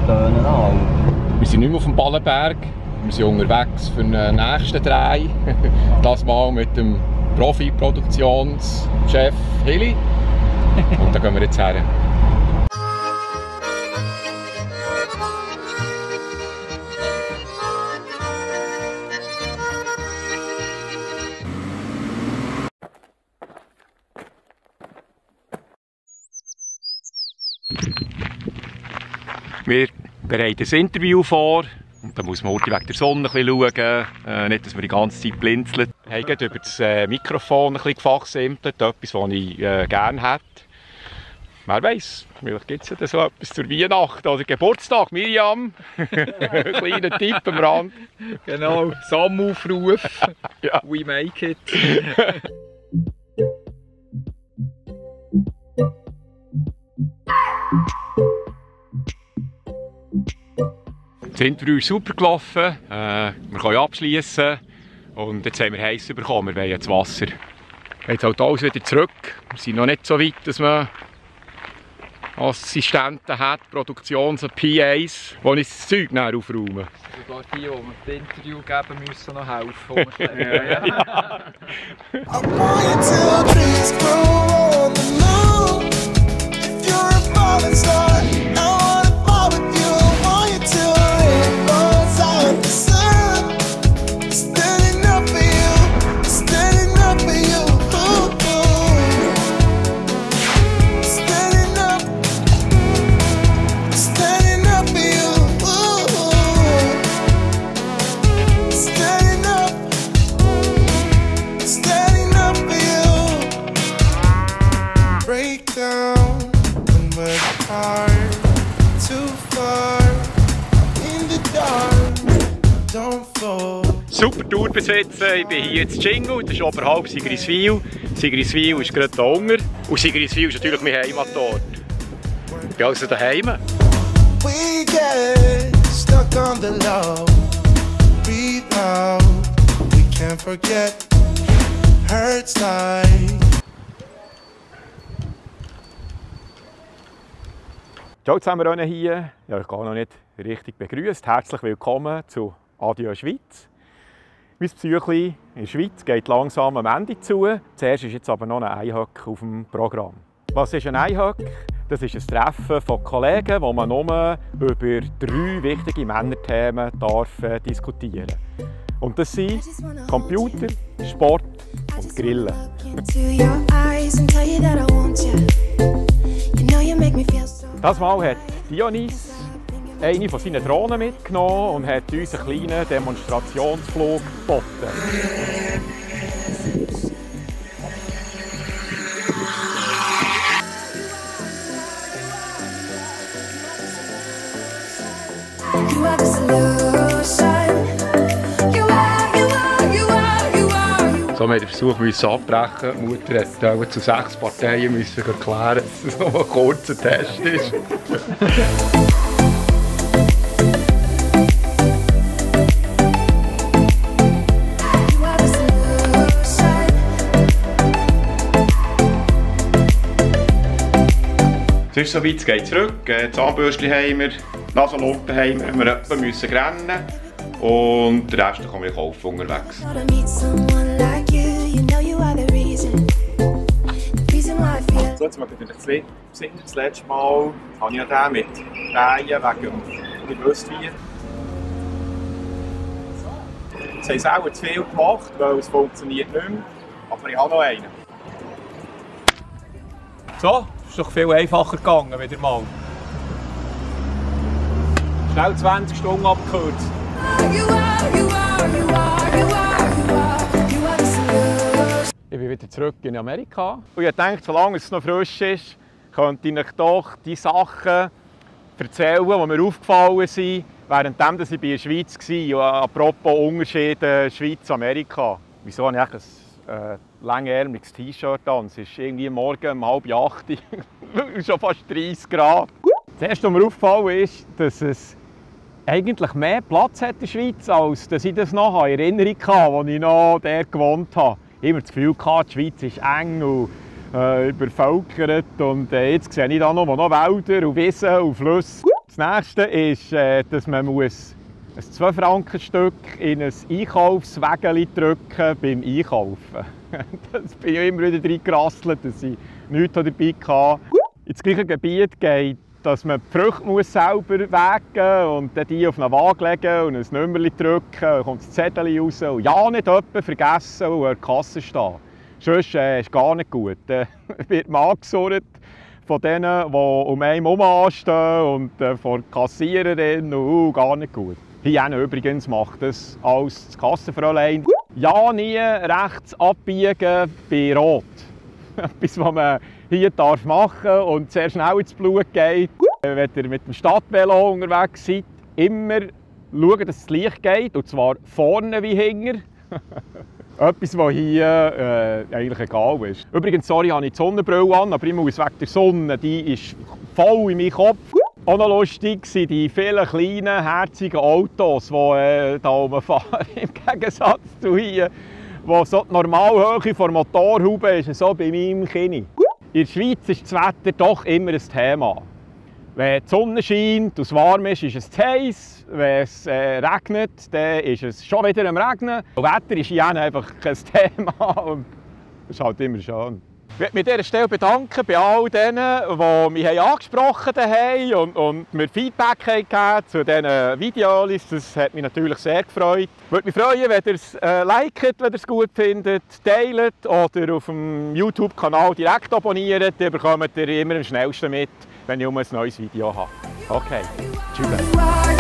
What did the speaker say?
Tönen an. Wir sind nicht mehr auf dem Ballenberg, wir sind unterwegs für den nächsten Dreh. Das mal mit dem Profi-Produktionschef Heli. Und da gehen wir jetzt her. Wir bereiten ein Interview vor. Und da muss man heute wegen der Sonne ein bisschen schauen, nicht, dass man die ganze Zeit blinzelt. Wir haben über das Mikrofon ein bisschen gefachsimpelt, etwas, was ich gerne hätte. Wer weiss, vielleicht gibt es ja so etwas zur Weihnacht oder Geburtstag. Miriam, kleiner Tipp am Rand. Genau, Sammaufruf, Ja. we make it. Das Interview ist super gelaufen, wir können abschließen und jetzt haben wir heiß bekommen, wir wollen ins Wasser. Jetzt halt alles wieder zurück, wir sind noch nicht so weit, dass man Assistenten hat, Produktions- und PAs, die uns das Zeug näher aufräumen. Sogar die, die mir das Interview geben, müssen noch helfen. Super Tour bis jetzt. Ich bin hier in Tschingel, das ist oberhalb Sigriswil. Sigriswil ist gerade da unten. Und Sigriswil ist natürlich mein Heimatort. Ich bin also daheim. We get stuck on the low. Breathe out. We can't forget. Hurts like. Ciao zusammen hier. Ja, ich habe noch nicht richtig begrüßt. Herzlich willkommen zu Adieu Schweiz. Mein Psychli in der Schweiz geht langsam am Ende zu. Zuerst ist jetzt aber noch ein Einhöck auf dem Programm. Was ist ein Einhöck? Das ist ein Treffen von Kollegen, wo man nur über 3 wichtige Männerthemen diskutieren darf. Und das sind Computer, Sport und Grillen. Das Mal hat Dionys eine von seinen Drohnen mitgenommen und hat uns einen kleinen Demonstrationsflug geboten. So, wir haben den Versuch abbrechen. Die Mutter musste zu 6 Parteien erklären, dass es noch ein kurzer Test ist. Es ist soweit, es geht zurück. Zahnbürstchen haben wir, Nasenlumpen haben wir müssen rennen. Und den Rest kann man kaufen unterwegs. So, jetzt möchte ich natürlich singen. Das letzte Mal habe ich ja den mit Reihen wegen dem Würstchen. Jetzt haben sie auch zu viel gemacht, weil es funktioniert nicht mehr. Aber ich habe noch einen. So, ist doch viel einfacher gegangen wieder mal. Schnell 20 Stunden abgekürzt. Ich bin wieder zurück in Amerika. Und ich dachte, solange es noch frisch ist, könnte ich euch doch die Sachen erzählen, die mir aufgefallen sind, während ich bei der Schweiz war. Apropos Unterschiede Schweiz-Amerika. Wieso habe ich eigentlich ein langärmliches T-Shirt an? Es ist irgendwie morgen um 7:30 Uhr, schon fast 30 Grad. Das erste, was mir aufgefallen ist, dass es eigentlich mehr Platz hat in der Schweiz, als dass ich das noch in Erinnerung hatte, als ich noch dort gewohnt habe. Ich habe immer das Gefühl gehabt, die Schweiz ist eng und übervölkert und jetzt sehe ich da noch Wälder und Wiesen und Flüsse. Das nächste ist, dass man ein 2-Franken-Stück in ein Einkaufswägeli drücken beim Einkaufen. Das bin ich immer wieder reingerasselt, dass ich nichts dabei hatte. Ins gleiche Gebiet geht, dass man die Früchte selber wägen und dann die auf eine Waage legen und ein Nummerchen drücken, dann kommt das Zettel raus und ja nicht jemanden vergessen und an der Kasse stehen. Sonst ist gar nicht gut. Dann wird man angesurrt von denen, die um einen herum anstehen und von der Kassiererin und gar nicht gut. Hier übrigens macht das als das Kassenfräulein. Ja, nie rechts abbiegen bei Rot. Etwas, was man hier machen darf und sehr schnell ins Blut geht. Wenn ihr mit dem Stadtvelo unterwegs seid, immer schauen, dass das Licht geht, und zwar vorne wie hinten. Etwas, was hier eigentlich egal ist. Übrigens, sorry, habe ich die Sonnenbrille an, aber ich muss wegen der Sonne, die ist voll in meinem Kopf. Auch noch lustig sind die vielen kleinen, herzigen Autos, die hier rumfahren. Im Gegensatz zu hier, wo so die Normalhöhe der Motorhaube ist, so bei meinem Kinn. In der Schweiz ist das Wetter doch immer ein Thema. Wenn die Sonne scheint und es warm ist, ist es zu heiß. Wenn es regnet, dann ist es schon wieder am Regnen. Das Wetter ist hier einfach kein Thema und das ist halt immer schön. Ich möchte mich an dieser Stelle bedanken bei all denen, die mich angesprochen haben und mir Feedback gegeben zu diesen Videos. Das hat mich natürlich sehr gefreut. Ich würde mich freuen, wenn ihr es liket, wenn ihr es gut findet, teilt oder auf dem YouTube-Kanal direkt abonniert. Dann bekommt ihr immer am schnellsten mit, wenn ich ein neues Video habe. Okay, tschüss.